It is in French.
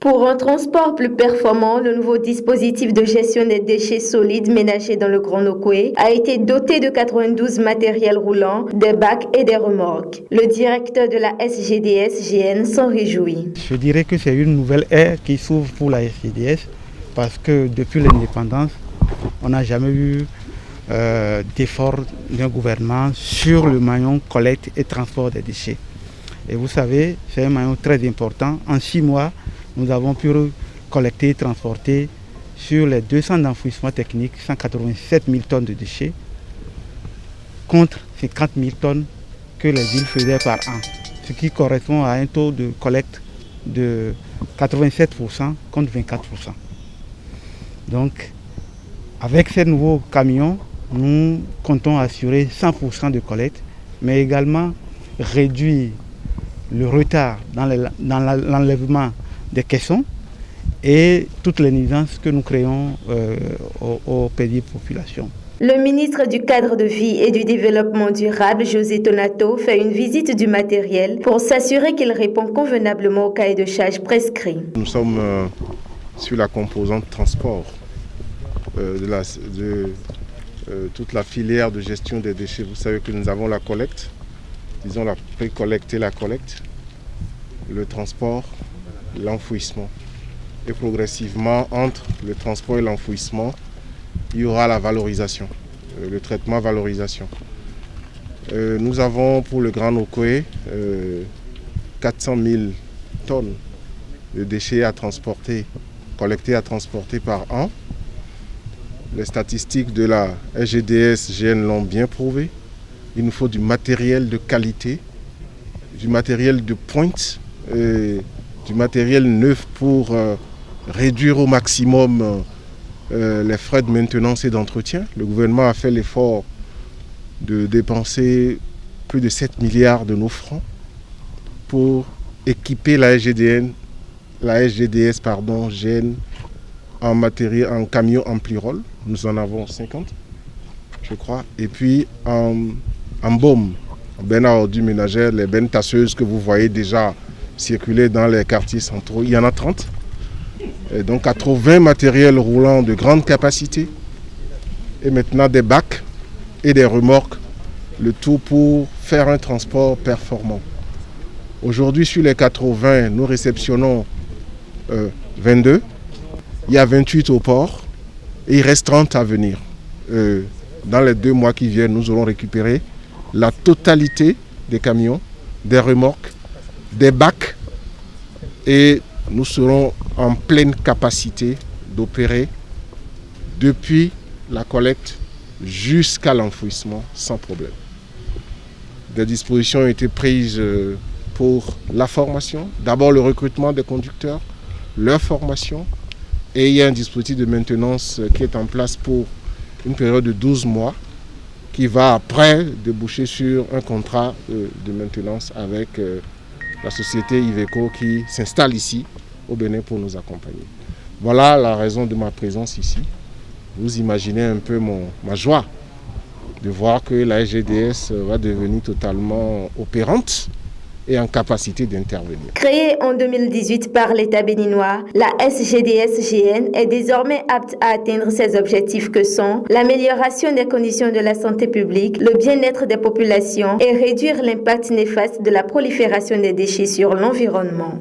Pour un transport plus performant, le nouveau dispositif de gestion des déchets solides ménagers dans le Grand Nokoué a été doté de 92 matériels roulants, des bacs et des remorques. Le directeur de la SGDS-GN s'en réjouit. Je dirais que c'est une nouvelle ère qui s'ouvre pour la SGDS parce que depuis l'indépendance, on n'a jamais eu d'effort d'un gouvernement sur le maillon collecte et transport des déchets. Et vous savez, c'est un maillon très important. En 6 mois, nous avons pu collecter et transporter sur les 200 d'enfouissement technique 187 000 tonnes de déchets contre 50 000 tonnes que les villes faisaient par an, ce qui correspond à un taux de collecte de 87% contre 24%. Donc, avec ces nouveaux camions, nous comptons assurer 100% de collecte, mais également réduire le retard dans l'enlèvement des caissons et toutes les nuisances que nous créons aux petites populations. Le ministre du Cadre de vie et du Développement durable, José Tonato, fait une visite du matériel pour s'assurer qu'il répond convenablement au cahier de charges prescrit. Nous sommes sur la composante transport de toute la filière de gestion des déchets. Vous savez que nous avons la collecte, disons la pré-collecte et la collecte, le transport, l'enfouissement. Et progressivement, entre le transport et l'enfouissement, il y aura la valorisation, le traitement valorisation. Nous avons pour le Grand Nokoué 400 000 tonnes de déchets à transporter, collectés à transporter par an. Les statistiques de la SGDS-GN l'ont bien prouvé. Il nous faut du matériel de qualité, du matériel de pointe, du matériel neuf pour réduire au maximum les frais de maintenance et d'entretien. Le gouvernement a fait l'effort de dépenser plus de 7 milliards de nos francs pour équiper la SGDS GN en camions ampli-roll. Nous en avons 50, je crois. Et puis en baume, en bennes à ordures ménagères, les bennes tasseuses que vous voyez déjà circuler dans les quartiers centraux, il y en a 30. Et donc 80 matériels roulants de grande capacité. Et maintenant des bacs et des remorques, le tout pour faire un transport performant. Aujourd'hui, sur les 80, nous réceptionnons 22. Il y a 28 au port et il reste 30 à venir. Dans les 2 mois qui viennent, nous aurons récupéré la totalité des camions, des remorques, des bacs et nous serons en pleine capacité d'opérer depuis la collecte jusqu'à l'enfouissement sans problème. Des dispositions ont été prises pour la formation, d'abord le recrutement des conducteurs, leur formation, et il y a un dispositif de maintenance qui est en place pour une période de 12 mois qui va après déboucher sur un contrat de maintenance avec la société Iveco qui s'installe ici au Bénin pour nous accompagner. Voilà la raison de ma présence ici. Vous imaginez un peu ma joie de voir que la SGDS va devenir totalement opérante et en capacité d'intervenir. Créée en 2018 par l'État béninois, la SGDS-GN est désormais apte à atteindre ses objectifs que sont l'amélioration des conditions de la santé publique, le bien-être des populations et réduire l'impact néfaste de la prolifération des déchets sur l'environnement.